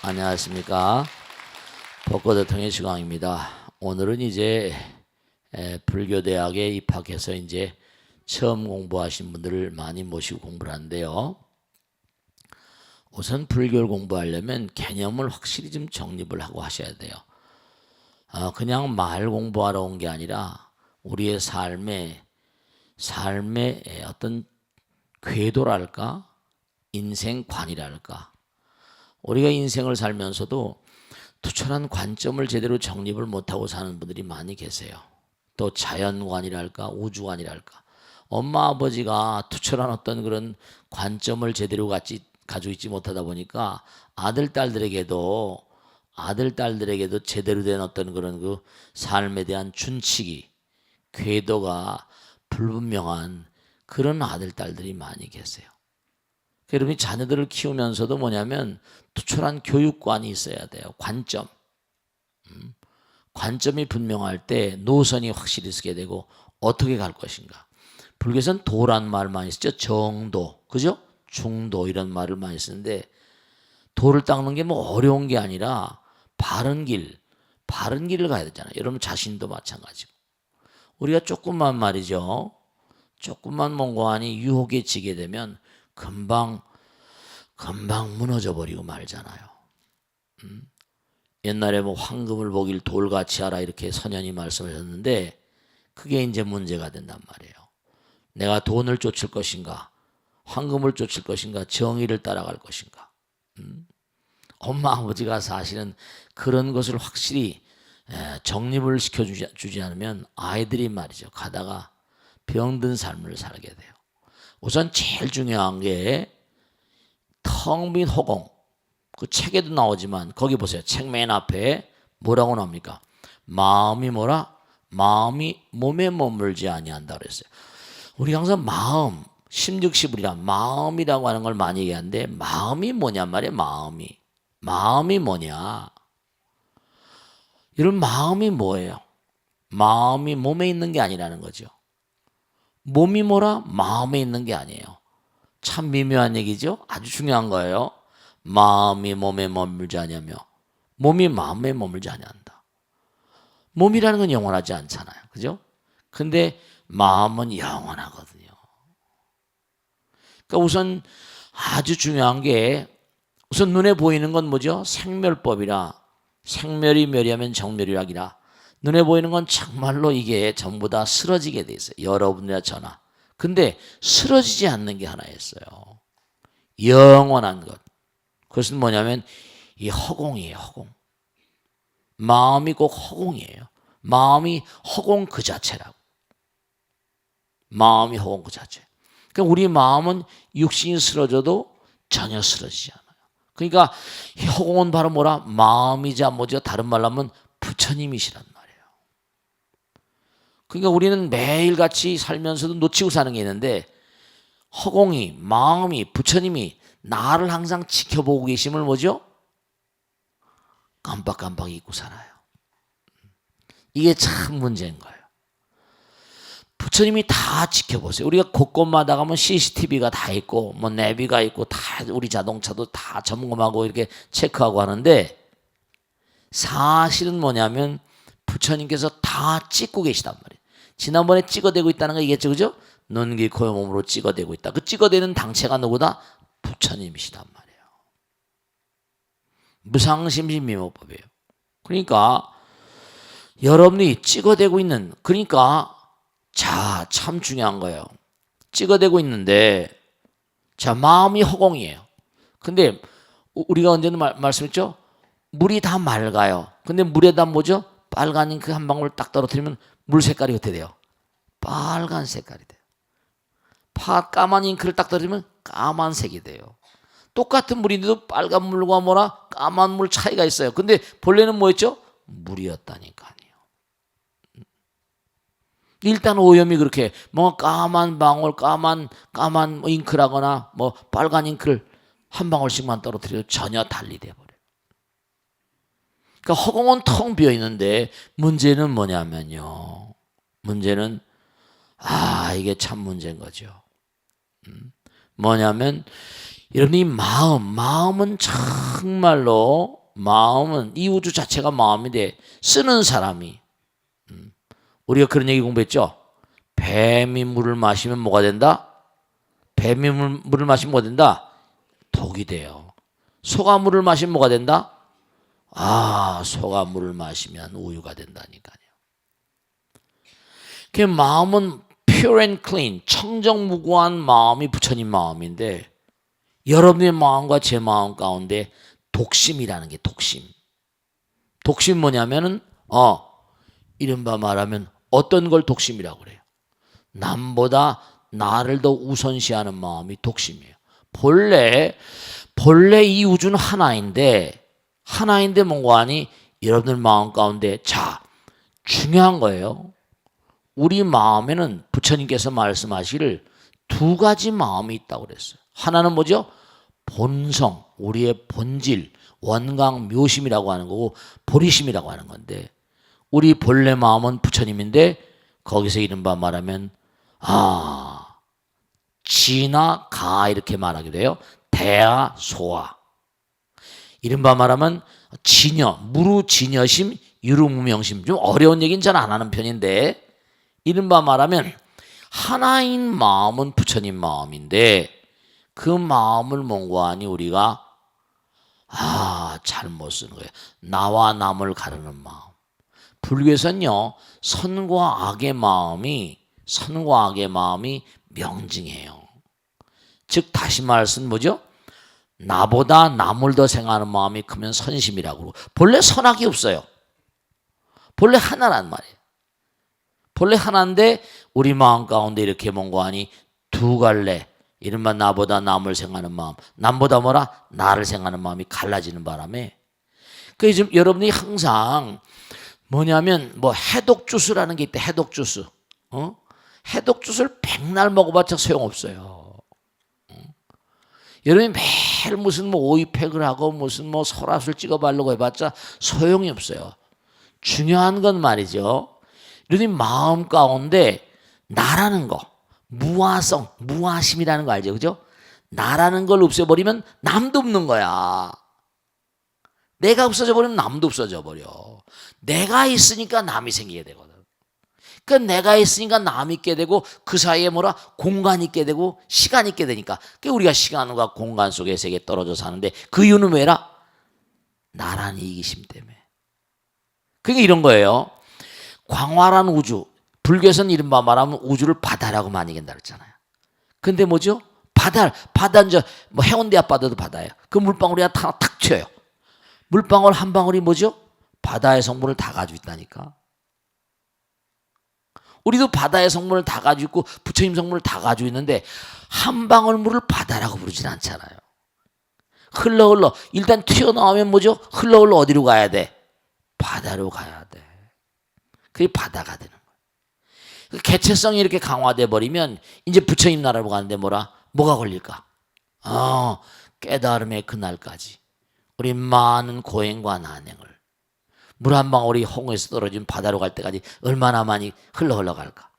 안녕하십니까. 벚꽃대통의 주광입니다. 오늘은 이제 불교대학에 입학해서 이제 처음 공부하신 분들을 많이 모시고 공부를 하는데요. 우선 불교를 공부하려면 개념을 확실히 좀 정립을 하고 하셔야 돼요. 그냥 말 공부하러 온 게 아니라 우리의 삶의 어떤 궤도랄까, 인생관이랄까. 우리가 인생을 살면서도 투철한 관점을 제대로 정립을 못하고 사는 분들이 많이 계세요. 또 자연관이랄까, 우주관이랄까. 엄마 아버지가 투철한 어떤 그런 관점을 제대로 가지고 있지 못하다 보니까 아들 딸들에게도 제대로 된 어떤 그런 그 삶에 대한 준칙이, 궤도가 불분명한 그런 아들 딸들이 많이 계세요. 여러분이 자녀들을 키우면서도 뭐냐면 투철한 교육관이 있어야 돼요. 관점. 관점이 분명할 때 노선이 확실히 쓰게 되고 어떻게 갈 것인가. 불교에서는 도란 말 많이 쓰죠. 정도, 그죠? 중도 이런 말을 많이 쓰는데 도를 닦는 게 뭐 어려운 게 아니라 바른 길을 가야 되잖아요. 여러분 자신도 마찬가지고. 우리가 조금만 말이죠. 조금만 몽고하니 유혹에 지게 되면 금방 무너져 버리고 말잖아요. 옛날에 뭐 황금을 보길 돌같이 하라 이렇게 선현이 말씀하셨는데 그게 이제 문제가 된단 말이에요. 내가 돈을 쫓을 것인가, 황금을 쫓을 것인가, 정의를 따라갈 것인가. 엄마 아버지가 사실은 그런 것을 확실히 정립을 시켜주지 않으면 아이들이 말이죠. 가다가 병든 삶을 살게 돼요. 우선 제일 중요한 게 텅 빈 허공. 그 책에도 나오지만 거기 보세요. 책 맨 앞에 뭐라고 나옵니까? 마음이 뭐라? 마음이 몸에 머물지 아니한다 그랬어요. 우리 항상 마음, 심즉시불이라 마음이라고 하는 걸 많이 얘기하는데 마음이 뭐냔 말이에요. 마음이 뭐냐? 이런 마음이 뭐예요? 마음이 몸에 있는 게 아니라는 거죠. 몸이 뭐라? 마음에 있는 게 아니에요. 참 미묘한 얘기죠. 아주 중요한 거예요. 마음이 몸에 머물지 아니하며 몸이 마음에 머물지 아니한다. 몸이라는 건 영원하지 않잖아요. 그죠? 근데 마음은 영원하거든요. 그러니까 우선 아주 중요한 게 우선 눈에 보이는 건 뭐죠? 생멸법이라. 생멸이 멸이하면 정멸이라기라. 눈에 보이는 건 정말로 이게 전부 다 쓰러지게 돼 있어요. 여러분이나 저나. 근데 쓰러지지 않는 게 하나 있어요. 영원한 것. 그것은 뭐냐면 이 허공이에요. 허공. 마음이 꼭 허공이에요. 마음이 허공 그 자체라고. 마음이 허공 그 자체. 그러니까 우리 마음은 육신이 쓰러져도 전혀 쓰러지지 않아요. 그러니까 이 허공은 바로 뭐라? 마음이자 뭐죠? 다른 말로 하면 부처님이시란 말이에요. 그러니까 우리는 매일같이 살면서도 놓치고 사는 게 있는데 허공이, 마음이, 부처님이 나를 항상 지켜보고 계심을 뭐죠? 깜빡깜빡 잊고 살아요. 이게 참 문제인 거예요. 부처님이 다 지켜보세요. 우리가 곳곳마다 가면 CCTV가 다 있고 뭐 내비가 있고 다 우리 자동차도 다 점검하고 이렇게 체크하고 하는데 사실은 뭐냐면 부처님께서 다 찍고 계시단 말이에요. 지난번에 찍어대고 있다는 거 얘기했죠. 그죠? 눈, 귀, 코, 몸으로 찍어대고 있다. 그 찍어대는 당체가 누구다? 부처님이시단 말이에요. 무상심신미모법이에요. 그러니까 여러분이 찍어대고 있는, 그러니까 자, 참 중요한 거예요. 찍어대고 있는데 자, 마음이 허공이에요. 근데 우리가 언제는 말씀했죠? 물이 다 맑아요. 근데 물에다 뭐죠? 빨간 잉크 한 방울 딱 떨어뜨리면 물 색깔이 어떻게 돼요? 빨간 색깔이 돼요. 까만 잉크를 딱 떨어뜨리면 까만색이 돼요. 똑같은 물인데도 빨간 물과 뭐라 까만 물 차이가 있어요. 근데 본래는 뭐였죠? 물이었다니까요. 일단 오염이 그렇게 뭔가 까만 방울, 까만 잉크라거나 뭐 빨간 잉크를 한 방울씩만 떨어뜨려도 전혀 달리 돼버려요. 그러니까 허공은 텅 비어 있는데 문제는 뭐냐면요. 문제는 이게 참 문제인 거죠. 뭐냐면 여러분이 마음은 정말로 마음은 이 우주 자체가 마음인데 쓰는 사람이 우리가 그런 얘기 공부했죠. 뱀이 물을 마시면 뭐가 된다? 뱀이 물을 마시면 뭐가 된다? 독이 돼요. 소가 물을 마시면 뭐가 된다? 소가 물을 마시면 우유가 된다니까요. 그 마음은 pure and clean, 청정무구한 마음이 부처님 마음인데 여러분의 마음과 제 마음 가운데 독심이라는 게 독심 뭐냐면은 이른바 말하면 어떤 걸 독심이라고 그래요? 남보다 나를 더 우선시하는 마음이 독심이에요. 본래 이 우주는 하나인데 뭔가 하니 여러분들 마음 가운데 중요한 거예요. 우리 마음에는 부처님께서 말씀하시기를 두 가지 마음이 있다고 그랬어요. 하나는 뭐죠? 본성, 우리의 본질, 원강 묘심이라고 하는 거고 보리심이라고 하는 건데 우리 본래 마음은 부처님인데 거기서 이른바 말하면 지나 가 이렇게 말하기도 해요. 대하 소하. 이른바 말하면 진여, 무루진여심, 유루무명심. 좀 어려운 얘기는 잘 안 하는 편인데 이른바 말하면 하나인 마음은 부처님 마음인데 그 마음을 몽고하니 우리가 잘못 쓰는 거예요. 나와 남을 가르는 마음. 불교에서는요 선과 악의 마음이 명징해요. 즉 다시 말해서 뭐죠? 나보다 남을 더 생각하는 마음이 크면 선심이라고 그러고 본래 선악이 없어요. 본래 하나란 말이에요. 본래 하나인데 우리 마음 가운데 이렇게 몽고하니 두 갈래 이른바 나보다 남을 생각하는 마음, 남보다 나를 생각하는 마음이 갈라지는 바람에 그래서 지금 여러분이 항상 뭐냐면 해독주스라는 게 있대. 해독주스. 해독주스를 백날 먹어봤자 소용없어요. 여러분이 매일 무슨 오이팩을 하고 무슨 설화술 찍어 바르고 해봤자 소용이 없어요. 중요한 건 말이죠. 여러분이 마음 가운데 나라는 거, 무아성, 무아심이라는 거 알죠? 그죠? 나라는 걸 없애버리면 남도 없는 거야. 내가 없어져 버리면 남도 없어져 버려. 내가 있으니까 남이 생기게 되거든. 그러니까 내가 있으니까 남이 있게 되고 그 사이에 공간이 있게 되고 시간이 있게 되니까 우리가 시간과 공간 속의 세계에 떨어져 사는데 그 이유는 왜라? 나란 이기심 때문에. 그러니까 이런 거예요. 광활한 우주. 불교에서는 이른바 말하면 우주를 바다라고 많이 얘기한다 그랬잖아요. 근데 뭐죠? 바다 이제 해운대 앞바다도 바다예요. 그 물방울이 탁 튀어요. 물방울 한 방울이 뭐죠? 바다의 성분을 다 가지고 있다니까. 우리도 바다의 성분을 다 가지고 있고 부처님 성분을 다 가지고 있는데 한 방울 물을 바다라고 부르진 않잖아요. 흘러 일단 튀어나오면 뭐죠? 흘러 어디로 가야 돼? 바다로 가야 돼. 그게 바다가 되는 거예요. 개체성이 이렇게 강화돼 버리면 이제 부처님 나라로 가는데 뭐가 걸릴까? 깨달음의 그날까지 우리 많은 고행과 난행을 물 한 방울이 홍에서 떨어진 바다로 갈 때까지 얼마나 많이 흘러갈까?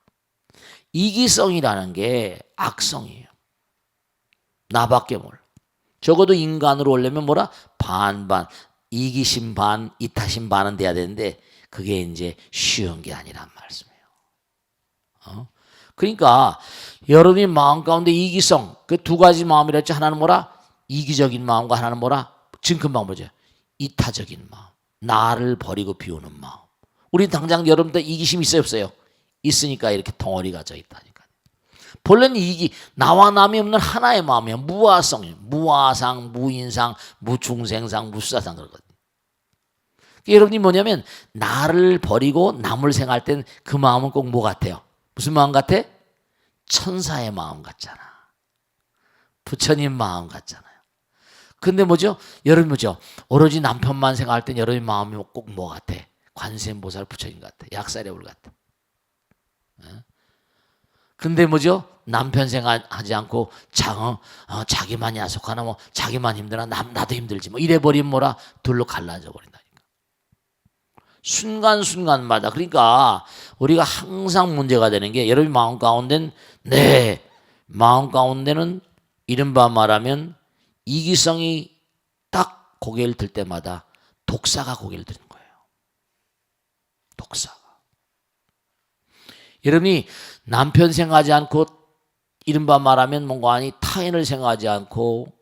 이기성이라는 게 악성이에요. 나밖에 몰라. 적어도 인간으로 오려면 반반, 이기심 반, 이타심 반은 돼야 되는데 그게 이제 쉬운 게 아니란 말씀이에요. 그러니까 여러분이 마음 가운데 이기성, 그 두 가지 마음이라 했죠. 하나는 이기적인 마음과 하나는 지금 금방 보죠. 이타적인 마음. 나를 버리고 비우는 마음. 우리 당장 여러분들 이기심 있어요 없어요? 있으니까 이렇게 덩어리가 져 있다니까요. 본래는 나와 남이 없는 하나의 마음이에요. 무아성이에요. 무아상, 무인상, 무중생상, 무수사상 그러거든요. 여러분이 뭐냐면 나를 버리고 남을 생각할 땐 그 마음은 꼭 뭐 같아요? 무슨 마음 같아? 천사의 마음 같잖아. 부처님 마음 같잖아요. 근데 뭐죠? 여러분 뭐죠? 오로지 남편만 생각할 땐 여러분 마음이 꼭 뭐 같아? 관세음보살 부처님 같아. 약사래울 같아. 근데 뭐죠? 남편 생각하지 않고 자기만 야속하나 자기만 힘드나 나도 힘들지 이래 버리면 둘로 갈라져 버린다니까. 순간순간마다. 그러니까 우리가 항상 문제가 되는 게 여러분 마음 가운데는 이른바 말하면 이기성이 딱 고개를 들 때마다 독사가 고개를 드는 거예요. 독사가. 여러분이 남편 생각하지 않고 이른바 말하면 뭔가 아니 타인을 생각하지 않고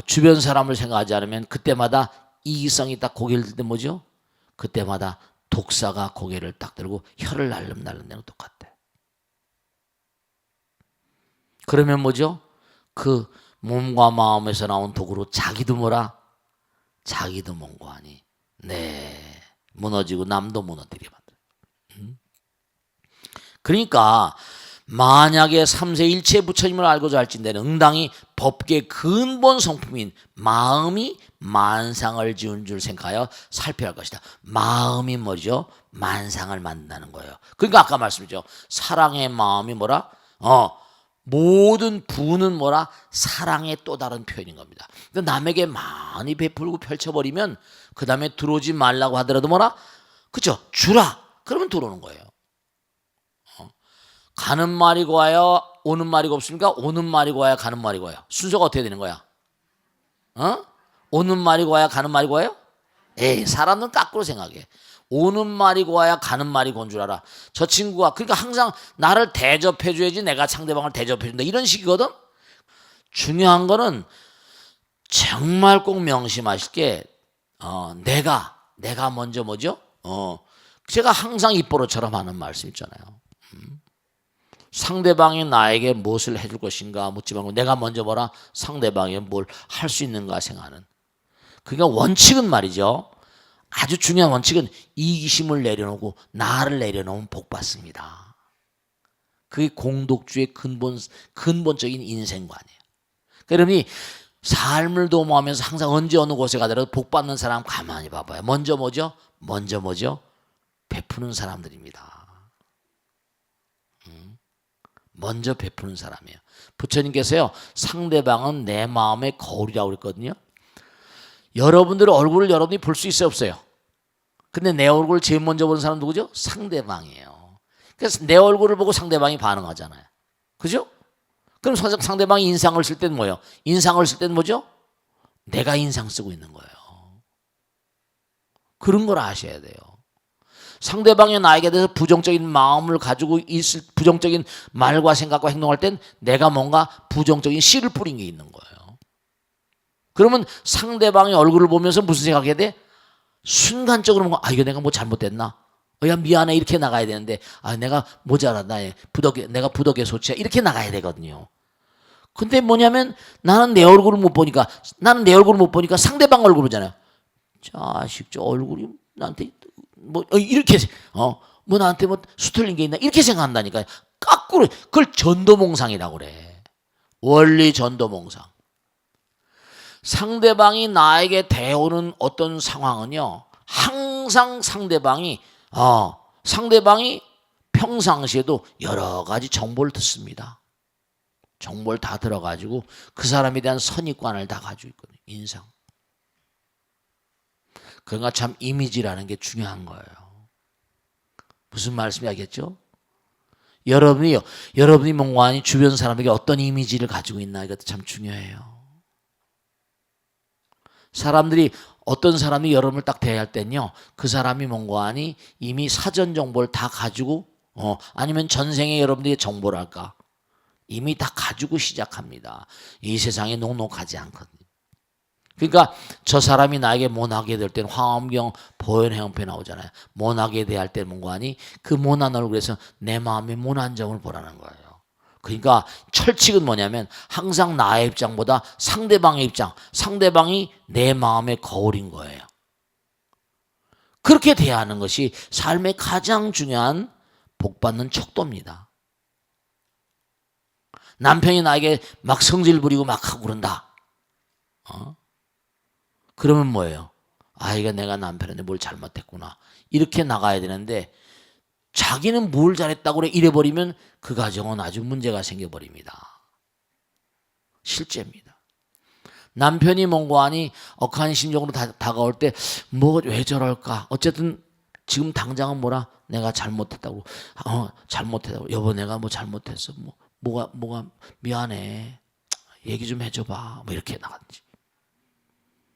주변 사람을 생각하지 않으면 그때마다 이기성이 딱 고개를 들 때 뭐죠? 그때마다 독사가 고개를 딱 들고 혀를 날름날름 내는 똑같대. 그러면 뭐죠? 그 몸과 마음에서 나온 독으로 자기도 뭐라? 자기도 뭔가 아니 무너지고 남도 무너뜨리게 만들어요. 그러니까 만약에 삼세일체 부처님을 알고자 할진대는 응당이 법계 근본 성품인 마음이 만상을 지은 줄 생각하여 살펴야 할 것이다. 마음이 뭐죠? 만상을 만든다는 거예요. 그러니까 아까 말씀드렸죠. 사랑의 마음이 뭐라? 모든 부는 뭐라? 사랑의 또 다른 표현인 겁니다. 그러니까 남에게 많이 베풀고 펼쳐버리면 그 다음에 들어오지 말라고 하더라도 뭐라? 그쵸? 주라. 그러면 들어오는 거예요. 가는 말이 고와요? 오는 말이 곱습니까? 오는 말이 고와요? 가는 말이 고와요? 순서가 어떻게 되는 거야? 오는 말이 고와요? 가는 말이 고와요? 에이, 사람은 거꾸로 생각해. 오는 말이 고와야 가는 말이 고운 줄 알아. 저 친구가 그러니까 항상 나를 대접해줘야지 내가 상대방을 대접해준다 이런 식이거든. 중요한 거는 정말 꼭 명심하실 게 내가 먼저 뭐죠? 제가 항상 입버릇처럼 하는 말씀 있잖아요. 상대방이 나에게 무엇을 해줄 것인가 묻지 말고 내가 먼저 뭐라 상대방이 뭘 할 수 있는가 생각하는. 그러니까 원칙은 말이죠. 아주 중요한 원칙은 이기심을 내려놓고 나를 내려놓으면 복 받습니다. 그게 공덕주의 근본적인 인생관이에요. 그러니까 여러분이 삶을 도모하면서 항상 언제 어느 곳에 가더라도 복 받는 사람 가만히 봐봐요. 먼저 뭐죠? 베푸는 사람들입니다. 먼저 베푸는 사람이에요. 부처님께서요 상대방은 내 마음의 거울이라고 그랬거든요. 여러분들의 얼굴을 여러분이 볼 수 있어요 없어요? 근데 내 얼굴을 제일 먼저 보는 사람 누구죠? 상대방이에요. 그래서 내 얼굴을 보고 상대방이 반응하잖아요. 그죠? 그럼 상대방이 인상을 쓸 때는 뭐예요? 인상을 쓸 때는 뭐죠? 내가 인상 쓰고 있는 거예요. 그런 걸 아셔야 돼요. 상대방이 나에게 대해서 부정적인 마음을 가지고 있을 부정적인 말과 생각과 행동할 땐 내가 뭔가 부정적인 씨를 뿌린 게 있는 거예요. 그러면 상대방의 얼굴을 보면서 무슨 생각해야 돼? 순간적으로 뭔가 이거 내가 뭐 잘못됐나? 야 미안해 이렇게 나가야 되는데 내가 모자라다 내가 부덕의 소치야 이렇게 나가야 되거든요. 근데 뭐냐면 나는 내 얼굴을 못 보니까 상대방 얼굴 보잖아요. 자식 저 얼굴이 나한테 뭐 이렇게 뭐 나한테 뭐 수틀린 게 있나 이렇게 생각한다니까요. 거꾸로 그걸 전도몽상이라고 그래. 원리 전도몽상. 상대방이 나에게 대오는 어떤 상황은요 항상 상대방이 평상시에도 여러 가지 정보를 듣습니다. 정보를 다 들어가지고 그 사람에 대한 선입관을 다 가지고 있거든요. 인상. 그러니까 참 이미지라는 게 중요한 거예요. 무슨 말씀이야겠죠? 여러분이 뭔가 주변 사람에게 어떤 이미지를 가지고 있나 이것도 참 중요해요. 사람들이 어떤 사람이 여러분을 딱 대할 땐요 그 사람이 뭔가 이미 사전 정보를 다 가지고 아니면 전생에 여러분들의 정보랄까 이미 다 가지고 시작합니다. 이 세상에 녹록하지 않거든요. 그러니까 저 사람이 나에게 모나게 될 때는 황엄경 보현행편에 나오잖아요. 모나게 대할 때 뭔가 그 모난 얼굴에서 내 마음의 모난 점을 보라는 거예요. 그러니까 철칙은 뭐냐면 항상 나의 입장보다 상대방의 입장, 상대방이 내 마음의 거울인 거예요. 그렇게 대하는 것이 삶의 가장 중요한 복받는 척도입니다. 남편이 나에게 막 성질 부리고 막 하고 그런다. 그러면 뭐예요? 이거 내가 남편한테 뭘 잘못했구나. 이렇게 나가야 되는데 자기는 뭘 잘했다고 그래 이래버리면 그 가정은 아주 문제가 생겨버립니다. 실제입니다. 남편이 뭔가 억한 심정으로 다가올 때 뭐 왜 저럴까? 어쨌든 지금 당장은 뭐라 내가 잘못했다고 잘못했다고 여보 내가 뭐 잘못했어 뭐가 미안해 얘기 좀 해줘봐. 뭐 이렇게 나갔지.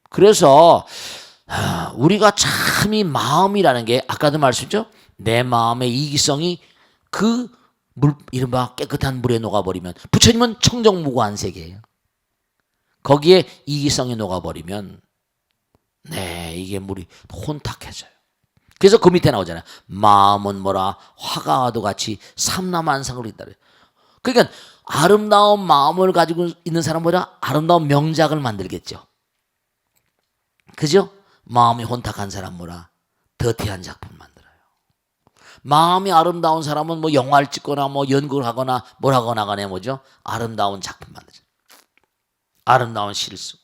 그래서 우리가 참 이 마음이라는 게 아까도 말씀했죠. 내 마음의 이기성이 그 물, 이른바 깨끗한 물에 녹아버리면, 부처님은 청정무구한 세계예요. 거기에 이기성이 녹아버리면 네, 이게 물이 혼탁해져요. 그래서 그 밑에 나오잖아요. 마음은 뭐라 화가와도 같이 삼라만상으로 있다. 그러니까 아름다운 마음을 가지고 있는 사람은 뭐라 아름다운 명작을 만들겠죠. 그죠? 마음이 혼탁한 사람 뭐라 더티한 작품 만들어요. 마음이 아름다운 사람은 뭐 영화를 찍거나 뭐 연극을 하거나 뭘 하거나 간에 뭐죠? 아름다운 작품 만들죠. 아름다운 시를 쓰고.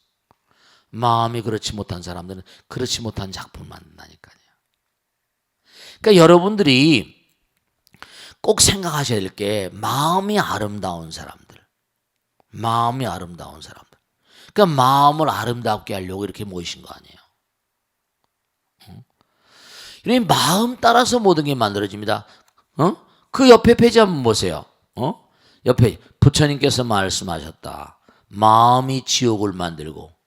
마음이 그렇지 못한 사람들은 그렇지 못한 작품 만든다니까요. 그러니까 여러분들이 꼭 생각하셔야 될 게 마음이 아름다운 사람들. 마음이 아름다운 사람들. 그러니까 마음을 아름답게 하려고 이렇게 모이신 거 아니에요. 이 마음 따라서 모든 게 만들어집니다. 그 옆에 페이지 한번 보세요. 옆에 부처님께서 말씀하셨다. 마음이 지옥을 만들고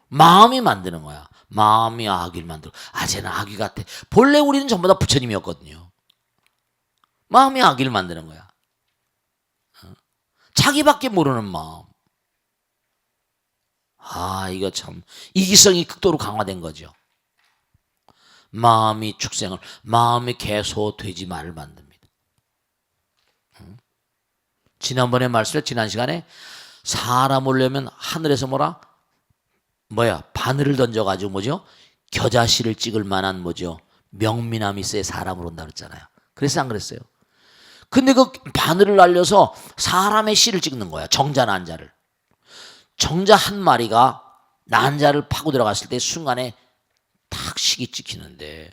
마음이 만드는 거야. 마음이 아기를 만들고. 쟤는 아기 같아. 본래 우리는 전부 다 부처님이었거든요. 마음이 아기를 만드는 거야. 자기밖에 모르는 마음. 이거 참 이기성이 극도로 강화된 거죠. 마음이 축생을, 마음이 개소되지 말을 만듭니다. 지난번에 말씀을 지난 시간에 사람 오려면 하늘에서 바늘을 던져가지고 뭐죠? 겨자씨를 찍을 만한 뭐죠? 명미남이 있어야 사람으로 온다 그랬잖아요. 그래서 안 그랬어요? 근데 그 바늘을 날려서 사람의 씨를 찍는 거야. 정자 난자를. 정자 한 마리가 난자를 파고 들어갔을 때 순간에 탁 식이 찍히는데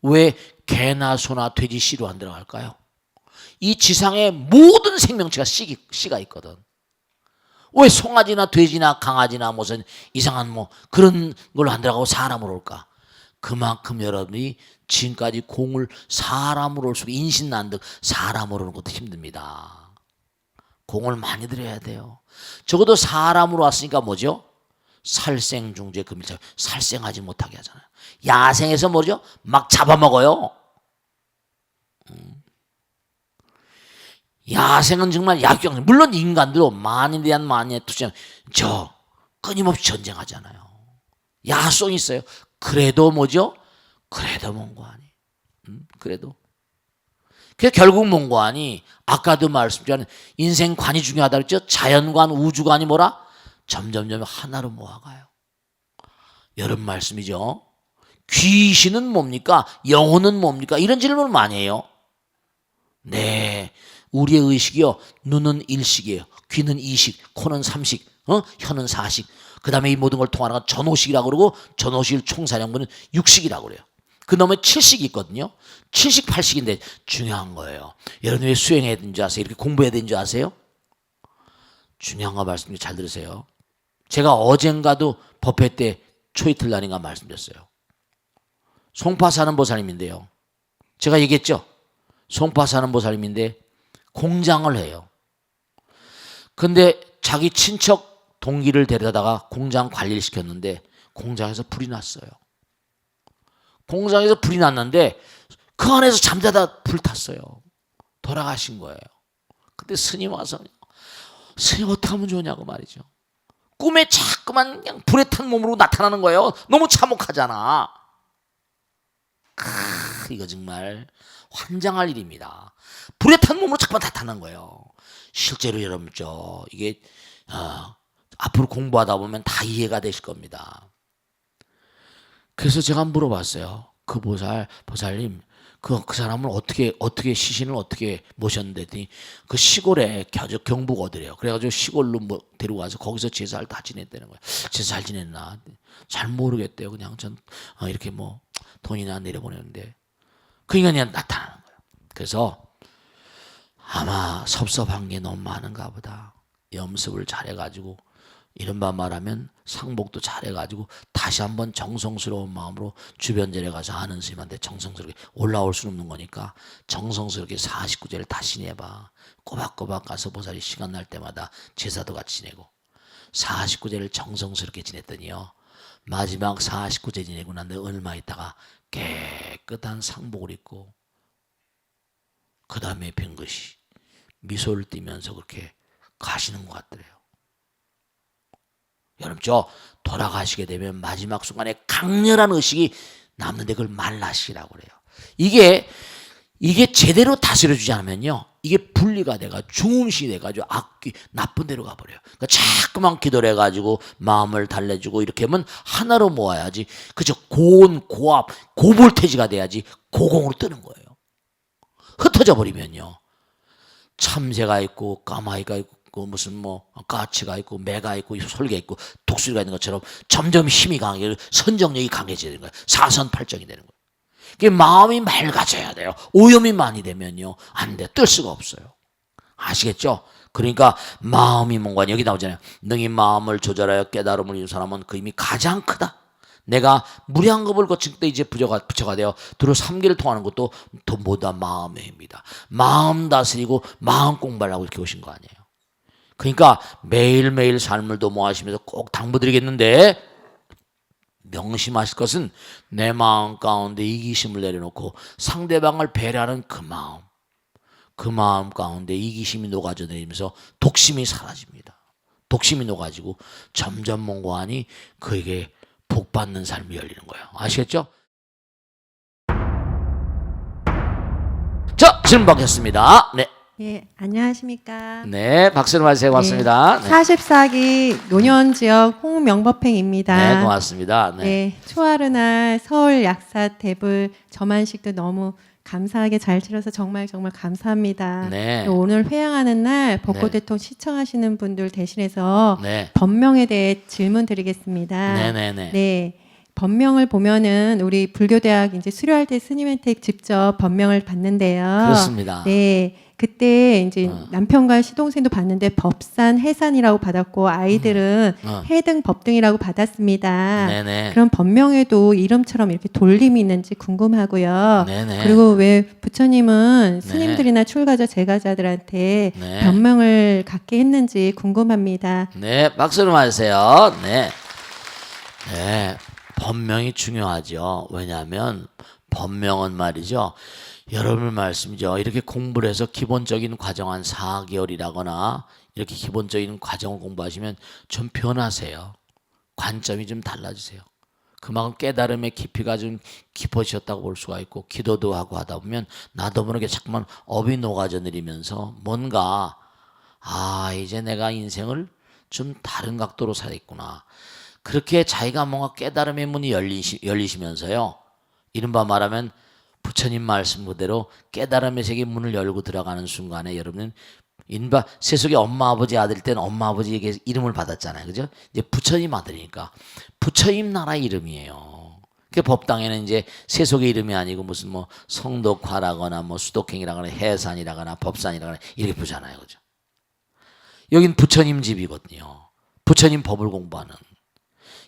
왜 개나 소나 돼지 씨로 안 들어갈까요? 이 지상의 모든 생명체가 씨가 있거든. 왜 송아지나 돼지나 강아지나 무슨 이상한 그런 걸로 안 들어가고 사람으로 올까? 그만큼 여러분이 지금까지 공을 사람으로 올수록 인신난득 사람으로 오는 것도 힘듭니다. 공을 많이 들여야 돼요. 적어도 사람으로 왔으니까 뭐죠? 살생중죄 금일차. 살생하지 못하게 하잖아요. 야생에서 뭐죠? 막 잡아먹어요. 야생은 정말 약경. 물론 인간도 만인에 대한 만인의 투쟁, 끊임없이 전쟁하잖아요. 야성이 있어요. 그래도 뭐죠? 그래도 몽고하니. 그래도. 그래서 결국 몽고하니 아까도 말씀드린 인생관이 중요하다 그랬죠? 자연관, 우주관이 점점점 하나로 모아가요. 여러분 말씀이죠. 귀신은 뭡니까? 영혼은 뭡니까? 이런 질문을 많이 해요. 네. 우리의 의식이요. 눈은 일식이에요. 귀는 이식, 코는 삼식, 혀는 사식. 그 다음에 이 모든 걸 통하는 건 전오식이라고 그러고 전오식을 총사령부는 육식이라고 그래요. 그 다음에 7식이 있거든요. 7식, 8식인데 중요한 거예요. 여러분 왜 수행해야 되는 줄 아세요? 이렇게 공부해야 되는 줄 아세요? 중요한 거 말씀 잘 들으세요. 제가 어젠가도 법회 때 초이틀 날인가 말씀드렸어요. 송파 사는 보살님인데요. 제가 얘기했죠. 송파 사는 보살님인데 공장을 해요. 근데 자기 친척 동기를 데려다가 공장 관리를 시켰는데 공장에서 불이 났어요. 공장에서 불이 났는데 그 안에서 잠자다 불탔어요. 돌아가신 거예요. 근데 스님 와서 스님 어떻게 하면 좋냐고 말이죠. 꿈에 자꾸만 그냥 불에 탄 몸으로 나타나는 거예요. 너무 참혹하잖아. 이거 정말 환장할 일입니다. 불에 탄 몸으로 자꾸만 나타나는 거예요. 실제로 여러분 이게 앞으로 공부하다 보면 다 이해가 되실 겁니다. 그래서 제가 물어봤어요. 그 보살님, 그 사람을 어떻게 시신을 어떻게 모셨는데 했더니 그 시골에 경북 어디래요. 그래가지고 시골로 데리고 와서 거기서 제사를 다 지냈다는 거예요. 제사 잘 지냈나? 잘 모르겠대요. 그냥 전 이렇게 돈이나 내려보내는데 그 인간이 나타나는 거예요. 그래서 아마 섭섭한 게 너무 많은가 보다. 염습을 잘해가지고 이른바 말하면 상복도 잘해가지고 다시 한번 정성스러운 마음으로 주변절에 가서 하는 스님한테 정성스럽게 올라올 수는 없는 거니까 정성스럽게 49제를 다시 내봐. 꼬박꼬박 가서 보살이 시간 날 때마다 제사도 같이 지내고 49제를 정성스럽게 지냈더니요. 마지막 49제 지내고 난 뒤에 얼마 있다가 깨끗한 상복을 입고 그 다음에 뱅긋이 미소를 띠면서 그렇게 가시는 것 같더래요. 여러분 저 돌아가시게 되면 마지막 순간에 강렬한 의식이 남는데 그걸 말라시라고 그래요. 이게 제대로 다스려주지 않으면요. 이게 분리가 돼가 중음시 돼가지고 나쁜 데로 가버려요. 그러니까 자꾸만 기도를 해가지고 마음을 달래주고 이렇게 하면 하나로 모아야지. 그죠? 고온, 고압, 고볼테지가 돼야지 고공으로 뜨는 거예요. 흩어져 버리면요. 참새가 있고 까마귀가 있고 무슨 뭐 까치가 있고 매가 있고 솔개가 있고 독수리가 있는 것처럼 점점 힘이 강해지고 선정력이 강해지는 거예요. 사선팔정이 되는 거예요. 이게 마음이 맑아져야 돼요. 오염이 많이 되면요 안 돼. 뜰 수가 없어요. 아시겠죠? 그러니까 마음이 뭔가 여기 나오잖아요. 능히 마음을 조절하여 깨달음을 이룬 사람은 그 힘이 가장 크다. 내가 무량겁을 거칠 때 이제 부처가 되어 두루 3기를 통하는 것도 뭐다 마음의 힘이다. 마음 다스리고 마음 공부를 하고 이렇게 오신 거 아니에요. 그러니까 매일매일 삶을 도모하시면서 꼭 당부드리겠는데 명심하실 것은 내 마음 가운데 이기심을 내려놓고 상대방을 배려하는 그 마음 가운데 이기심이 녹아져 내리면서 독심이 사라집니다. 독심이 녹아지고 점점 뭔가하니 그에게 복받는 삶이 열리는 거예요. 아시겠죠? 자, 질문 받겠습니다. 네. 예, 안녕하십니까. 네, 박수를 맞으세요. 고맙습니다. 네. 44기 노년지역 홍명법행입니다. 네, 고맙습니다. 네. 네, 초하루날 서울 약사 대불 점안식도 너무 감사하게 잘 치러서 정말 감사합니다. 네. 오늘 회양하는 날 벚꽃대통 네. 시청하시는 분들 대신해서 네. 법명에 대해 질문 드리겠습니다. 네네네. 네. 법명을 보면은 우리 불교대학 이제 수료할 때 스님한테 직접 법명을 받는데요. 그렇습니다. 네. 그때 이제 남편과 시동생도 봤는데 법산, 해산이라고 받았고 아이들은 해등, 법등이라고 받았습니다. 네네. 그럼 법명에도 이름처럼 이렇게 돌림이 있는지 궁금하고요. 네네. 그리고 왜 부처님은 네. 스님들이나 출가자, 제가자들한테 네. 법명을 갖게 했는지 궁금합니다. 네, 박수를 맞으세요. 네. 네. 법명이 중요하죠. 왜냐하면 법명은 말이죠. 여러분 말씀이죠. 이렇게 공부를 해서 기본적인 과정 한 4개월이라거나 이렇게 기본적인 과정을 공부하시면 좀 변하세요. 관점이 좀 달라지세요. 그만큼 깨달음의 깊이가 좀 깊어지셨다고 볼 수가 있고 기도도 하고 하다 보면 나도 모르게 자꾸만 업이 녹아져 내리면서 뭔가 이제 내가 인생을 좀 다른 각도로 살겠구나. 그렇게 자기가 뭔가 깨달음의 문이 열리시면서요. 이른바 말하면 부처님 말씀 그대로 깨달음의 세계 문을 열고 들어가는 순간에 여러분은 인바 세속의 엄마 아버지 아들일 때는 엄마 아버지에게 이름을 받았잖아요. 그죠? 이제 부처님 아들이니까 부처님 나라 이름이에요. 그 법당에는 이제 세속의 이름이 아니고 무슨 뭐 성덕화라거나 뭐 수덕행이라거나 해산이라거나 법산이라거나 이렇게 부르잖아요. 그죠? 여긴 부처님 집이거든요. 부처님 법을 공부하는.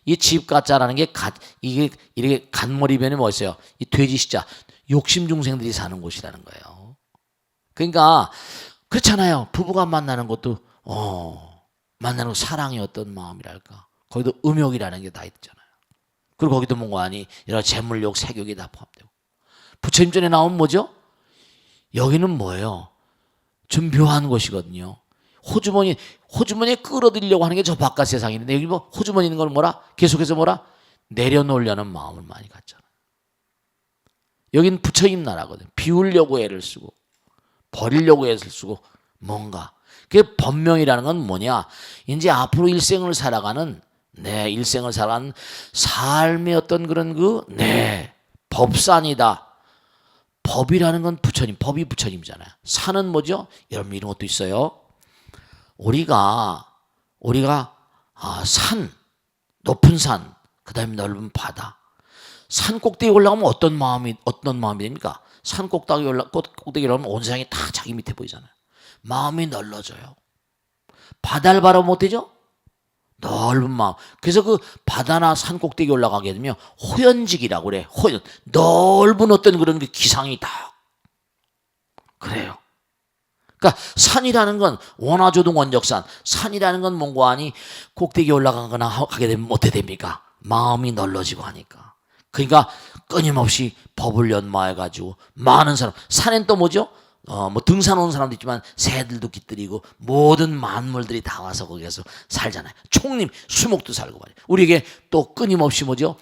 이 집가짜라는 게 이게 이렇게 간머리변에 뭐 있어요? 이 돼지 시자 욕심 중생들이 사는 곳이라는 거예요. 그러니까 그렇잖아요. 부부가 만나는 것도 만나는 사랑의 어떤 마음이랄까. 거기도 음욕이라는 게 다 있잖아요. 그리고 거기도 뭔가 아니 여러 재물욕, 색욕이 다 포함되고. 부처님 전에 나온 뭐죠? 여기는 뭐예요? 좀 묘한 곳이거든요. 호주머니에 끌어들이려고 하는 게 저 바깥 세상인데 여기 뭐 호주머니 있는 걸 뭐라? 계속해서 뭐라? 내려놓으려는 마음을 많이 갖잖아요. 여긴 부처님 나라거든요. 비우려고 애를 쓰고 버리려고 애를 쓰고 뭔가. 그게 법명이라는 건 뭐냐? 이제 앞으로 일생을 살아가는 삶의 어떤 그런 법산이다. 법이라는 건 부처님, 법이 부처님이잖아요. 산은 뭐죠? 여러분 이런 것도 있어요. 우리가 산, 높은 산, 그다음에 넓은 바다. 산 꼭대기 올라가면 어떤 마음이 됩니까? 산 꼭대기 올라가면 온 세상이 다 자기 밑에 보이잖아요. 마음이 넓어져요. 바다를 바라보면 어때죠? 넓은 마음. 그래서 그 바다나 산 꼭대기 올라가게 되면 호연직이라고 그래. 넓은 어떤 그런 기상이 다 그래요. 그러니까 산이라는 건 원화조동 원적산, 산이라는 건 뭔가 하니 꼭대기에 올라가거나 하게 되면 어떻게 됩니까? 마음이 넓어지고 하니까. 그러니까 끊임없이 법을 연마해가지고 많은 사람, 산엔 또 뭐죠? 뭐 등산 오는 사람도 있지만 새들도 깃들이고 모든 만물들이 다 와서 거기에서 살잖아요. 총림, 수목도 살고 말이에요. 우리에게 또 끊임없이 뭐죠?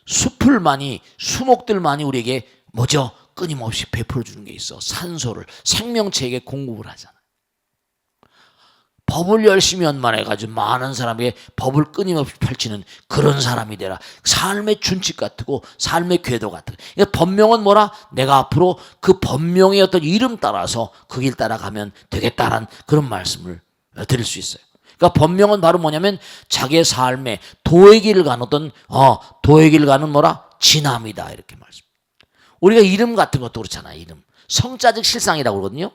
수풀만이, 수목들만이 우리에게 뭐죠? 끊임없이 베풀어 주는 게 있어. 산소를 생명체에게 공급을 하잖아. 법을 열심히 연만해가지고 많은 사람에게 법을 끊임없이 펼치는 그런 사람이 되라. 삶의 준칙 같고 삶의 궤도 같은. 그러니까 법명은 뭐라? 내가 앞으로 그 법명의 어떤 이름 따라서 그 길 따라가면 되겠다라는 그런 말씀을 드릴 수 있어요. 그러니까 법명은 바로 뭐냐면 자기의 삶에 도의 길을 가는 어떤 도의 길을 가는 뭐라? 진함이다 이렇게 말씀. 우리가 이름 같은 것도 그렇잖아요. 이름 성자적 실상이라고 그러거든요.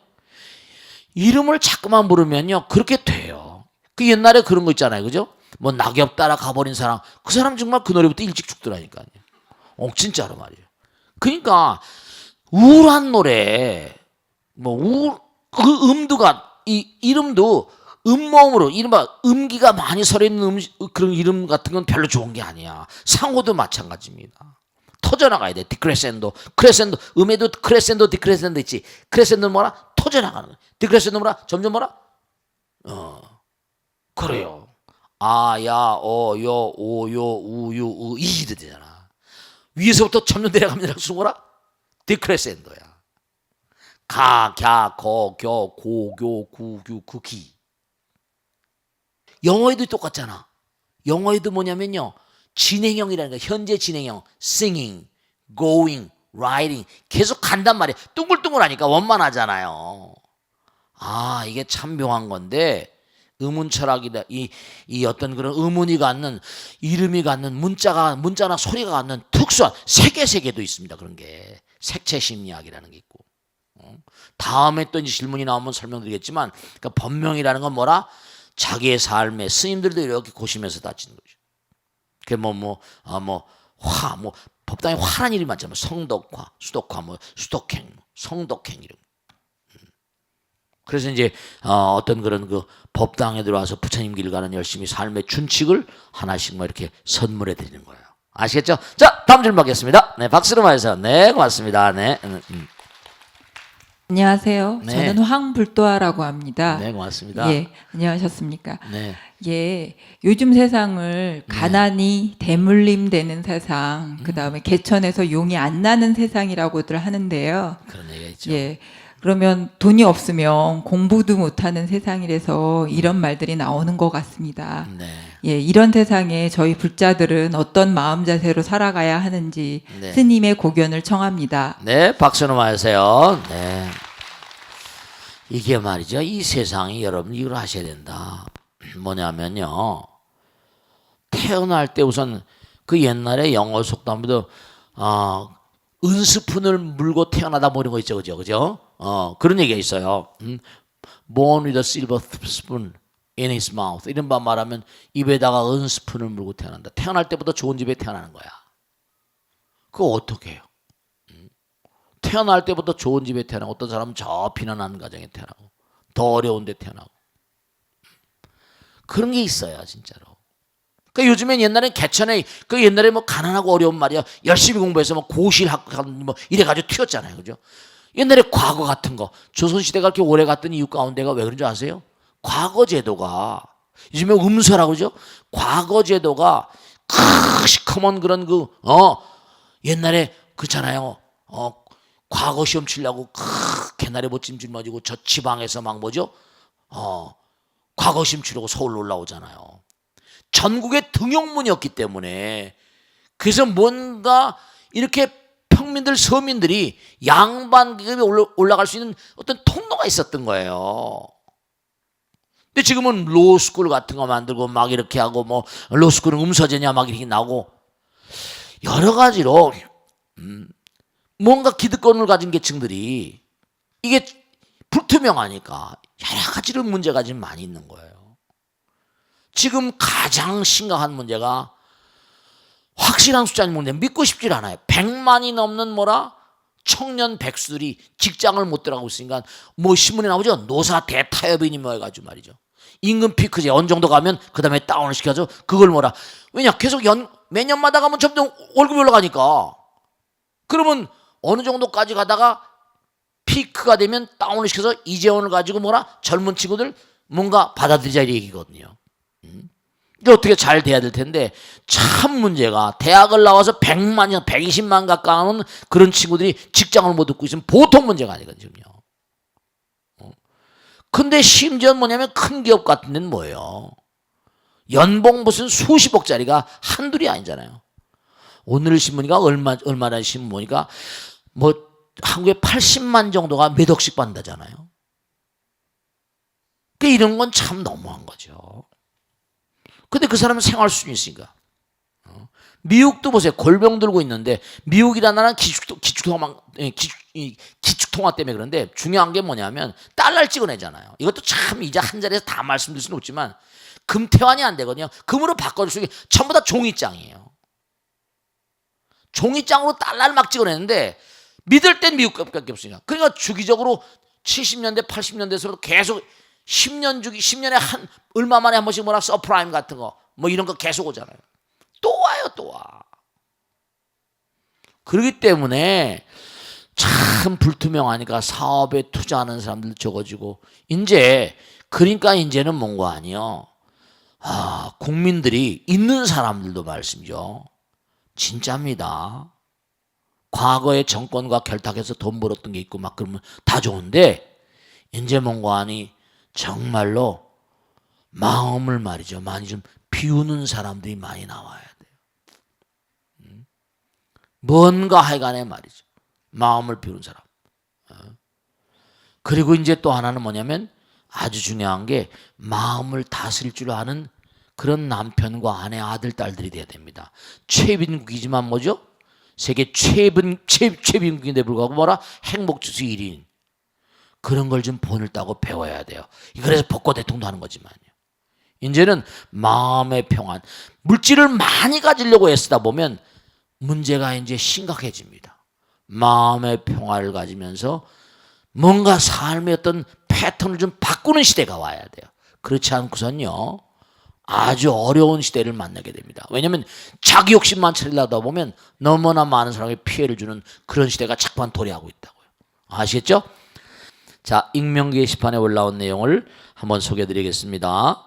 이름을 자꾸만 부르면요 그렇게 돼요. 그 옛날에 그런 거 있잖아요, 그죠? 뭐 낙엽 따라 가버린 사람, 그 사람 정말 그 노래부터 일찍 죽더라니까요. 진짜로 말이에요. 그러니까 우울한 노래, 그 이 이름도 음모음으로 이른바 음기가 많이 서있는 그런 이름 같은 건 별로 좋은 게 아니야. 상호도 마찬가지입니다. 터져나가야 돼. 디크레센도, 크레센도, 음에도 크레센도, 디크레센도 있지. 크레센도는 뭐라? 터져나가는 거야. 디크레센도 뭐라? 점점 뭐라? 그래요. 아, 야, 여, 오, 요, 우, 유, 으, 이 되잖아. 위에서부터 점점 내려가면 내려갈수록 뭐라? 디크레센도야. 가, 갸, 거, 겨, 고, 교, 구, 규, 그, 기. 영어에도 똑같잖아. 영어에도 뭐냐면요. 진행형이라는 거, 현재 진행형, singing, going, writing 계속 간단 말이에요. 둥글둥글하니까 원만하잖아요. 아, 이게 참 묘한 건데 의문 철학이다. 이 어떤 그런 의문이 갖는 이름이 갖는 문자나 소리가 갖는 특수한 세계도 있습니다. 그런 게 색채 심리학이라는 게 있고. 다음에 또 이제 질문이 나오면 설명드리겠지만, 그러니까 법명이라는 건 뭐라? 자기의 삶에 스님들도 이렇게 고시면서 다지는 거죠. 그게 법당에 화란 일이 많잖아요. 성덕화, 수덕화, 수덕행, 성덕행 이런. 그래서 이제 어떤 그런 그 법당에 들어와서 부처님 길을 가는 열심히 삶의 준칙을 하나씩 이렇게 선물해 드리는 거예요. 아시겠죠? 자, 다음 질문 받겠습니다. 네, 박수로 맞아서. 네, 고맙습니다. 네. 안녕하세요. 네. 저는 황불도아라고 합니다. 네, 고맙습니다. 예, 안녕하셨습니까? 네. 예, 요즘 세상을 가난이 대물림되는 세상, 그 다음에 개천에서 용이 안 나는 세상이라고들 하는데요. 그런 얘기가 있죠. 예, 그러면 돈이 없으면 공부도 못하는 세상이라서 이런 말들이 나오는 것 같습니다. 네. 예, 이런 세상에 저희 불자들은 어떤 마음 자세로 살아가야 하는지 네. 스님의 고견을 청합니다. 네, 박수로 맞으세요. 네. 이게 말이죠. 이 세상이 여러분 이걸 하셔야 된다. 뭐냐면요. 태어날 때 우선 그 옛날에 영어 속담도 은스푼을 물고 태어나다 뭐 이런 거 있죠. 그죠? 그런 얘기가 있어요. Born with a silver spoon in his mouth. 이런 말 말하면 입에다가 은스푼을 물고 태어난다. 태어날 때부터 좋은 집에 태어나는 거야. 그거 어떻게 해요? 태어날 때부터 좋은 집에 태어나고 어떤 사람은 저 피난하는 가정에 태어나고 더 어려운 데 태어나고 그런 게 있어요. 진짜로. 그러니까 요즘엔 옛날에 개천에 그 옛날에 가난하고 어려운 말이야. 열심히 공부해서 고실 이래가지고 튀었잖아요. 그죠? 옛날에 과거 같은 거 조선시대가 그렇게 오래 갔던 이유 가운데가 왜 그런 줄 아세요? 과거 제도가 요즘에 음서라고 그러죠? 과거 제도가 시커먼 그런 옛날에 그렇잖아요. 과거 시험 치려고 개나리 못짐 짊어지고 저 지방에서 과거 시험 치려고 서울로 올라오잖아요. 전국의 등용문이었기 때문에 그래서 뭔가 이렇게 평민들 서민들이 양반 계급에 올라갈 수 있는 어떤 통로가 있었던 거예요. 근데 지금은 로스쿨 같은 거 만들고 막 이렇게 하고 로스쿨은 음서제냐 막 이렇게 나오고 여러 가지로 뭔가 기득권을 가진 계층들이 이게 불투명하니까 여러 가지로 문제가 지금 많이 있는 거예요. 지금 가장 심각한 문제가 확실한 숫자는 뭔데 믿고 싶질 않아요. 100만이 넘는 청년 백수들이 직장을 못 들어가고 있으니까 뭐 신문에 나오죠. 노사 대타협이니 뭐 해가지고 말이죠. 임금 피크제 어느 정도 가면 그 다음에 다운을 시켜서 그걸 뭐라. 왜냐 계속 매년마다 가면 점점 월급이 올라가니까. 그러면 어느 정도까지 가다가 피크가 되면 다운을 시켜서 이재원을 가지고 뭐라 젊은 친구들 뭔가 받아들이자 이 얘기거든요. 이게 어떻게 잘 돼야 될 텐데 참 문제가 대학을 나와서 100만 년, 120만 가까운 그런 친구들이 직장을 못 얻고 있으면 보통 문제가 아니거든요. 근데 심지어 뭐냐면 큰 기업 같은 데는 뭐예요? 연봉 무슨 수십억짜리가 한둘이 아니잖아요. 오늘 신문이가 얼마나 신문 보니까 뭐 한국에 80만 정도가 몇 억씩 받는다잖아요. 그 이런 건 참 너무한 거죠. 근데 그 사람은 생활 수준이 있으니까. 미국도 보세요. 골병 들고 있는데 미국이라는 나라는 기축통화 때문에 그런데 중요한 게 뭐냐면 달러를 찍어내잖아요. 이것도 참 이제 한 자리에서 다 말씀드릴 수는 없지만 금태환이 안 되거든요. 금으로 바꿔줄 수 있게 전부 다 종이장이에요. 종이장으로 달러를 막 찍어내는데 믿을 땐 미국밖에 없으니까. 그러니까 주기적으로 70년대 80년대에서 계속 10년에 한 얼마 만에 한 번씩 뭐라 서프라임 같은 거 뭐 이런 거 계속 오잖아요. 또 와요, 또 와. 그렇기 때문에 참 불투명하니까 사업에 투자하는 사람들 적어지고 그러니까 이제는 뭔가 아니요. 국민들이 있는 사람들도 말씀이죠. 진짜입니다. 과거에 정권과 결탁해서 돈 벌었던 게 있고 막 그러면 다 좋은데 이제 뭔가 아니 정말로 마음을 말이죠. 많이 좀 비우는 사람들이 많이 나와야 돼요. 뭔가 하여간에 말이죠. 마음을 비우는 사람. 그리고 이제 또 하나는 뭐냐면 아주 중요한 게 마음을 다스릴 줄 아는 그런 남편과 아내, 아들, 딸들이 돼야 됩니다. 최빈국이지만 뭐죠? 세계 최빈국인데 불구하고 뭐라? 행복지수 1인. 그런 걸 좀 본을 따고 배워야 돼요. 그래서 복고 대통도 하는 거지만요. 이제는 마음의 평안, 물질을 많이 가지려고 애쓰다 보면 문제가 이제 심각해집니다. 마음의 평화를 가지면서 뭔가 삶의 어떤 패턴을 좀 바꾸는 시대가 와야 돼요. 그렇지 않고선요 아주 어려운 시대를 만나게 됩니다. 왜냐하면 자기 욕심만 차리려다 보면 너무나 많은 사람에게 피해를 주는 그런 시대가 자꾸만 도래하고 있다고요. 아시겠죠? 자, 익명 게시판에 올라온 내용을 한번 소개해드리겠습니다.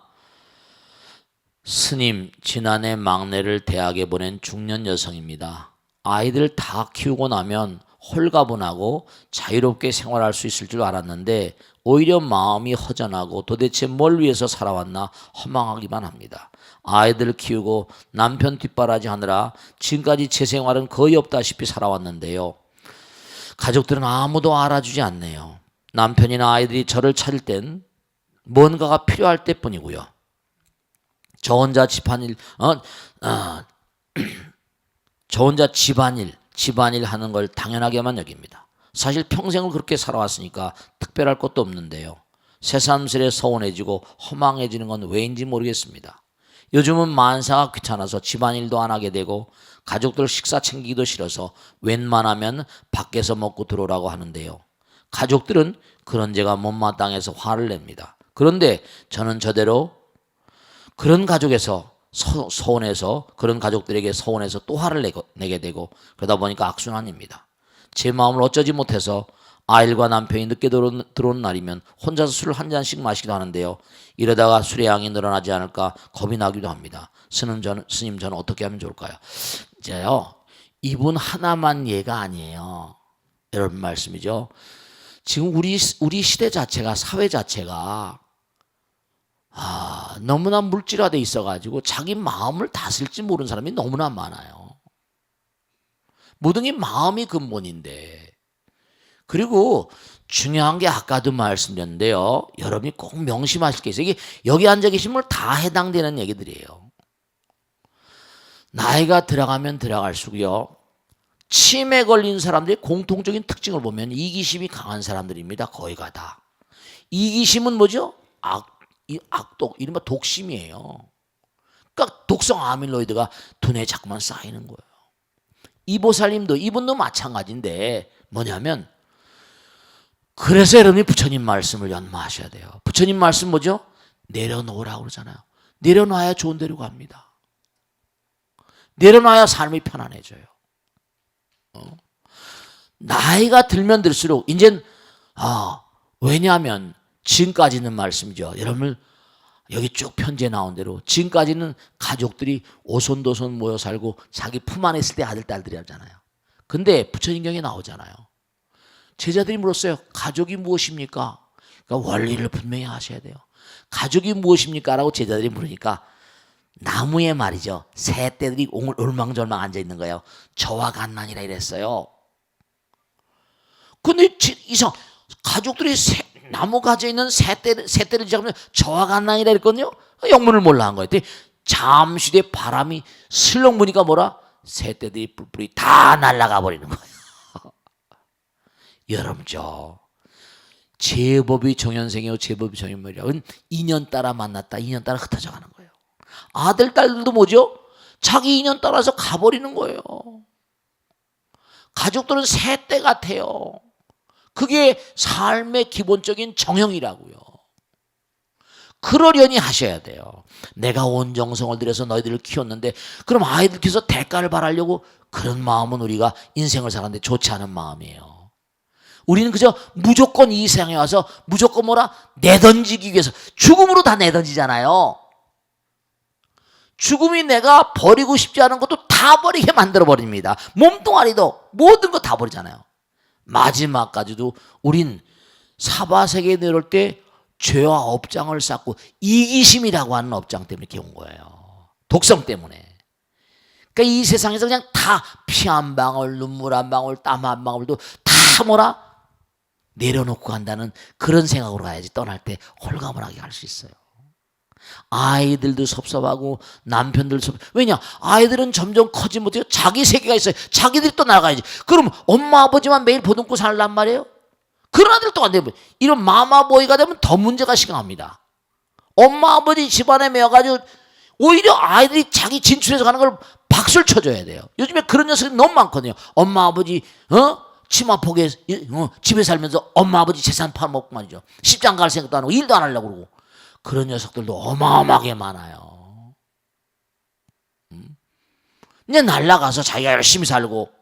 스님, 지난해 막내를 대학에 보낸 중년 여성입니다. 아이들 다 키우고 나면 홀가분하고 자유롭게 생활할 수 있을 줄 알았는데 오히려 마음이 허전하고 도대체 뭘 위해서 살아왔나 허망하기만 합니다. 아이들을 키우고 남편 뒷바라지 하느라 지금까지 제 생활은 거의 없다시피 살아왔는데요. 가족들은 아무도 알아주지 않네요. 남편이나 아이들이 저를 찾을 땐 뭔가가 필요할 때뿐이고요. 저 혼자 집안일 하는 걸 당연하게만 여깁니다. 사실 평생을 그렇게 살아왔으니까 특별할 것도 없는데요. 새삼스레 서운해지고 허망해지는 건 왜인지 모르겠습니다. 요즘은 만사가 귀찮아서 집안일도 안 하게 되고 가족들 식사 챙기기도 싫어서 웬만하면 밖에서 먹고 들어오라고 하는데요. 가족들은 그런 제가 못마땅해서 화를 냅니다. 그런데 저는 저대로 그런 가족에서 서운해서 그런 가족들에게 서운해서 또 화를 내게 되고 그러다 보니까 악순환입니다. 제 마음을 어쩌지 못해서 아이들과 남편이 늦게 들어오는 날이면 혼자서 술을 한 잔씩 마시기도 하는데요. 이러다가 술의 양이 늘어나지 않을까 겁이 나기도 합니다. 스님 저는 어떻게 하면 좋을까요? 이제요 이분 하나만 예가 아니에요. 여러분 말씀이죠. 지금 우리 시대 자체가 사회 자체가 너무나 물질화돼 있어가지고 자기 마음을 다스릴지 모르는 사람이 너무나 많아요. 모든 게 마음이 근본인데. 그리고 중요한 게 아까도 말씀드렸는데요. 여러분이 꼭 명심하실 게 있어요. 이게 여기 앉아 계신 분 다 해당되는 얘기들이에요. 나이가 들어가면 들어갈수록요. 치매 걸린 사람들의 공통적인 특징을 보면 이기심이 강한 사람들입니다. 거의가 다. 이기심은 뭐죠? 악독, 이른바 독심이에요. 그러니까 독성 아밀로이드가 두뇌에 자꾸만 쌓이는 거예요. 이보살님도 이분도 마찬가지인데 뭐냐면 그래서 여러분이 부처님 말씀을 연마하셔야 돼요. 부처님 말씀 뭐죠? 내려놓으라고 그러잖아요. 내려놔야 좋은 데로 갑니다. 내려놔야 삶이 편안해져요. 나이가 들면 들수록 이젠 왜냐하면 지금까지는 말씀이죠. 여러분 여기 쭉 편지에 나온 대로 지금까지는 가족들이 오손도손 모여 살고 자기 품 안에 있을 때 아들 딸들이 하잖아요. 근데 부처님경에 나오잖아요. 제자들이 물었어요. 가족이 무엇입니까? 그러니까 원리를 분명히 하셔야 돼요. 가족이 무엇입니까? 라고 제자들이 물으니까 나무에 말이죠. 새떼들이 올망졸망 앉아있는 거예요. 저와 같나니라 이랬어요. 근데 이상 가족들이 나무 가져 있는 새떼를 잡으면 저와 같나니라 이랬거든요. 영문을 몰라 한 거예요. 잠시 뒤에 바람이 슬렁 부니까 뭐라? 새떼들이 뿔뿔이 다 날아가 버리는 거예요. 여러분죠. 제법이 정현생이요 제법이 정현물이라고 2년 따라 만났다 2년 따라 흩어져 가는 거예요. 아들 딸들도 뭐죠? 자기 인연 따라서 가버리는 거예요. 가족들은 새떼 같아요. 그게 삶의 기본적인 정형이라고요. 그러려니 하셔야 돼요. 내가 온 정성을 들여서 너희들을 키웠는데 그럼 아이들 키워서 대가를 바라려고 그런 마음은 우리가 인생을 살았는데 좋지 않은 마음이에요. 우리는 그저 무조건 이 세상에 와서 무조건 뭐라? 내던지기 위해서 죽음으로 다 내던지잖아요. 죽음이 내가 버리고 싶지 않은 것도 다 버리게 만들어버립니다. 몸뚱아리도 모든 거 다 버리잖아요. 마지막까지도 우린 사바세계에 내려올 때 죄와 업장을 쌓고 이기심이라고 하는 업장 때문에 이렇게 온 거예요. 독성 때문에. 그러니까 이 세상에서 그냥 다 피 한 방울, 눈물 한 방울, 땀 한 방울도 다 뭐라? 내려놓고 간다는 그런 생각으로 가야지 떠날 때 홀가분하게 갈 수 있어요. 아이들도 섭섭하고 남편들도 섭섭하고 왜냐? 아이들은 점점 커지면 못해요. 자기 세계가 있어요. 자기들이 또 나가야지. 그럼 엄마 아버지만 매일 보듬고 살란 말이에요? 그런 아들 또 안 되면 이런 마마보이가 되면 더 문제가 심각합니다. 엄마 아버지 집안에 매여가지고 오히려 아이들이 자기 진출해서 가는 걸 박수를 쳐줘야 돼요. 요즘에 그런 녀석이 너무 많거든요. 엄마 아버지 치마 폭에 집에 살면서 엄마 아버지 재산 팔아먹고 말이죠. 십장 갈 생각도 안 하고 일도 안 하려고 그러고 그런 녀석들도 어마어마하게 많아요. 이제 날라가서 자기가 열심히 살고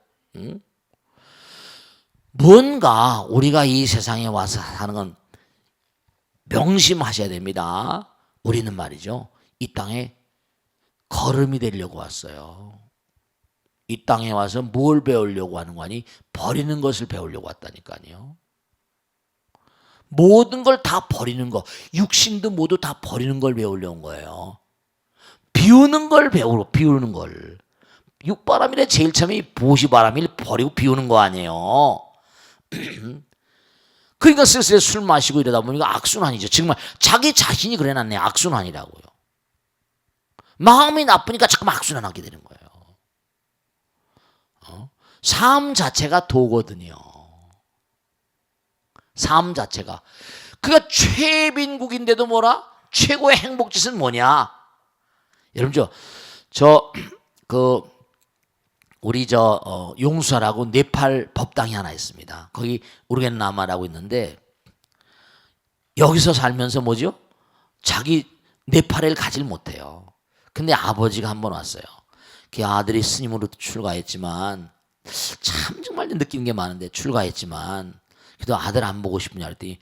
뭔가 우리가 이 세상에 와서 사는 건 명심하셔야 됩니다. 우리는 말이죠. 이 땅에 걸음이 되려고 왔어요. 이 땅에 와서 뭘 배우려고 하는 거니? 버리는 것을 배우려고 왔다니까요. 모든 걸 다 버리는 거, 육신도 모두 다 버리는 걸 배우려고 온 거예요. 비우는 걸 비우는 걸. 육바람이래 제일 처음에 보시바람을 버리고 비우는 거 아니에요. 그러니까 슬슬 술 마시고 이러다 보니까 악순환이죠. 정말 자기 자신이 그래놨네. 악순환이라고요. 마음이 나쁘니까 자꾸 악순환하게 되는 거예요. 삶 자체가 도거든요. 삶 자체가. 그가 최빈국인데도 뭐라? 최고의 행복짓은 뭐냐? 여러분 우리 용수라고 네팔 법당이 하나 있습니다. 거기 우르겐라마라고 있는데 여기서 살면서 뭐죠? 자기 네팔을 가질 못해요. 근데 아버지가 한 번 왔어요. 그 아들이 스님으로 출가했지만 참 정말 느끼는 게 많은데 출가했지만 그래도 아들 안 보고 싶으냐 그랬더니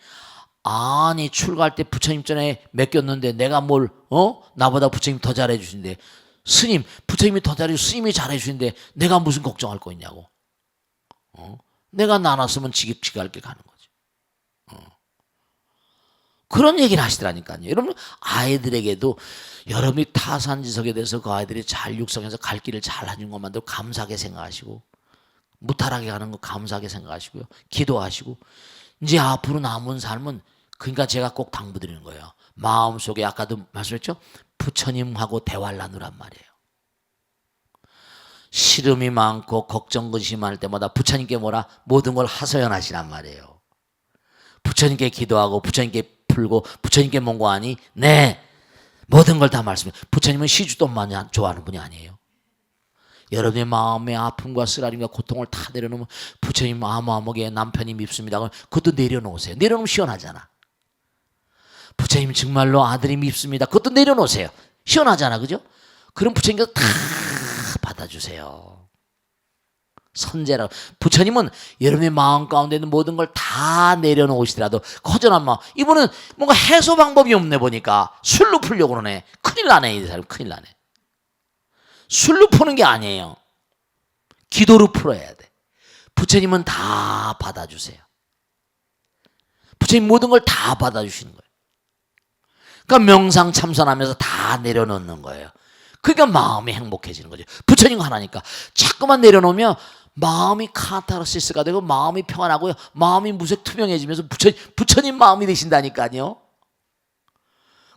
아니 출가할 때 부처님 전에 맡겼는데 내가 뭘 나보다 부처님 더 잘해 주신대. 스님 부처님이 더 잘해 스님이 잘해 주신데 내가 무슨 걱정할 거 있냐고. 내가 나눴으면 지겹게 가는 거지. 그런 얘기를 하시더라니까요. 여러분 아이들에게도 여러분이 타산지석에 대해서 그 아이들이 잘 육성해서 갈 길을 잘 해준 것만도 감사하게 생각하시고 무탈하게 가는 거 감사하게 생각하시고요. 기도하시고 이제 앞으로 남은 삶은 그러니까 제가 꼭 당부드리는 거예요. 마음속에 아까도 말씀했죠. 부처님하고 대화를 나누란 말이에요. 시름이 많고 걱정 근심할 때마다 부처님께 뭐라 모든 걸 하소연하시란 말이에요. 부처님께 기도하고 부처님께 풀고 부처님께 뭔고하니 네 모든 걸 다 말씀해. 부처님은 시주돈만 좋아하는 분이 아니에요. 여러분의 마음의 아픔과 쓰라림과 고통을 다 내려놓으면 부처님 아무아무게 남편이 밉습니다. 그럼 그것도 내려놓으세요. 내려놓으면 시원하잖아. 부처님 정말로 아들이 밉습니다. 그것도 내려놓으세요. 시원하잖아. 그죠? 그럼 부처님께서 다 받아주세요. 선제라. 부처님은 여러분의 마음 가운데 있는 모든 걸 다 내려놓으시더라도 허전한 마음. 이분은 뭔가 해소 방법이 없네 보니까 술로 풀려고 그러네. 큰일 나네. 이 사람 큰일 나네. 술로 푸는 게 아니에요. 기도로 풀어야 돼. 부처님은 다 받아주세요. 부처님 모든 걸 다 받아주시는 거예요. 그러니까 명상 참선하면서 다 내려놓는 거예요. 그러니까 마음이 행복해지는 거죠. 부처님 하나니까 자꾸만 내려놓으면 마음이 카타르시스가 되고 마음이 평안하고요. 마음이 무색 투명해지면서 부처님 마음이 되신다니까요.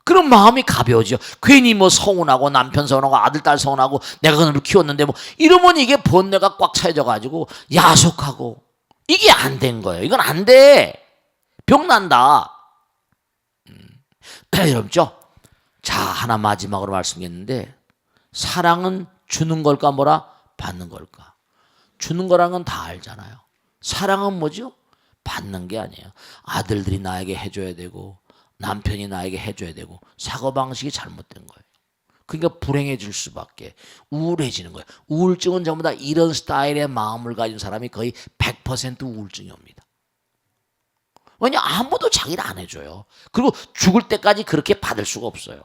그럼 마음이 가벼워져. 괜히 뭐 서운하고 남편 서운하고 아들 딸 서운하고 내가 그놈을 키웠는데 뭐 이러면 이게 번뇌가 꽉 차여져 가지고 야속하고 이게 안 된 거예요. 이건 안 돼. 병 난다. 여러분죠? 자, 하나 마지막으로 말씀드렸는데 사랑은 주는 걸까 뭐라 받는 걸까? 주는 거라는 건 다 알잖아요. 사랑은 뭐죠? 받는 게 아니에요. 아들들이 나에게 해줘야 되고 남편이 나에게 해줘야 되고 사고방식이 잘못된 거예요. 그러니까 불행해질 수밖에 우울해지는 거예요. 우울증은 전부 다 이런 스타일의 마음을 가진 사람이 거의 100% 우울증이 옵니다. 왜냐 아무도 자기를 안 해줘요. 그리고 죽을 때까지 그렇게 받을 수가 없어요.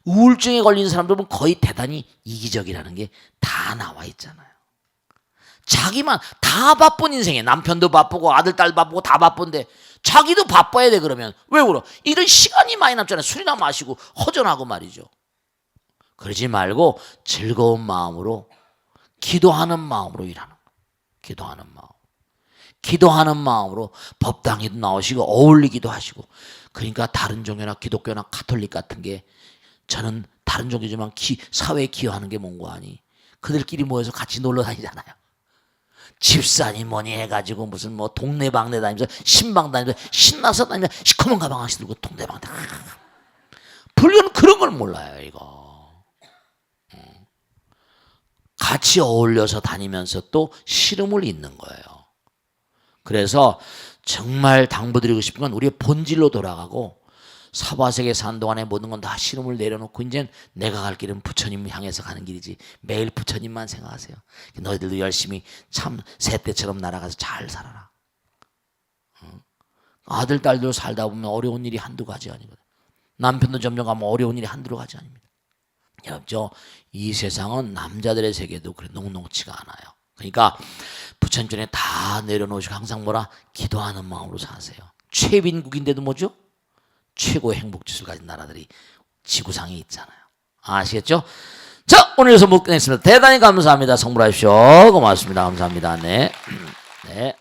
우울증에 걸린 사람들은 거의 대단히 이기적이라는 게 다 나와 있잖아요. 자기만 다 바쁜 인생에 남편도 바쁘고 아들 딸 바쁘고 다 바쁜데 자기도 바빠야 돼. 그러면 왜 울어? 이런 시간이 많이 남잖아요. 술이나 마시고 허전하고 말이죠. 그러지 말고 즐거운 마음으로 기도하는 마음으로 일하는 거예요. 기도하는 마음. 기도하는 마음으로 법당에도 나오시고 어울리기도 하시고. 그러니까 다른 종교나 기독교나 가톨릭 같은 게 저는 다른 종교지만 사회에 기여하는 게 뭔고 하니 그들끼리 모여서 같이 놀러 다니잖아요. 집사니 뭐니 해가지고 무슨 뭐 동네방네 다니면서 신방 다니면서 신나서 다니면서 시커먼 가방 하나씩 들고 동네방네. 불교는 그런 걸 몰라요. 이거 같이 어울려서 다니면서 또 시름을 잇는 거예요. 그래서 정말 당부드리고 싶은 건 우리의 본질로 돌아가고 사바세계 산 동안에 모든 건 다 시름을 내려놓고 이제 내가 갈 길은 부처님 향해서 가는 길이지 매일 부처님만 생각하세요. 너희들도 열심히 참 새떼처럼 날아가서 잘 살아라. 아들 딸도 살다 보면 어려운 일이 한두 가지 아니거든. 남편도 점점 가면 어려운 일이 한두 가지 아닙니다. 여러분 이 세상은 남자들의 세계도 그래 녹록치가 않아요. 그러니까 부처님 전에 다 내려놓으시고 항상 뭐라 기도하는 마음으로 사세요. 최빈국인데도 뭐죠? 최고의 행복지수를 가진 나라들이 지구상에 있잖아요. 아시겠죠? 자, 오늘 여기서 못 끝냈습니다. 대단히 감사합니다. 성불하십시오. 고맙습니다. 감사합니다. 네. 네.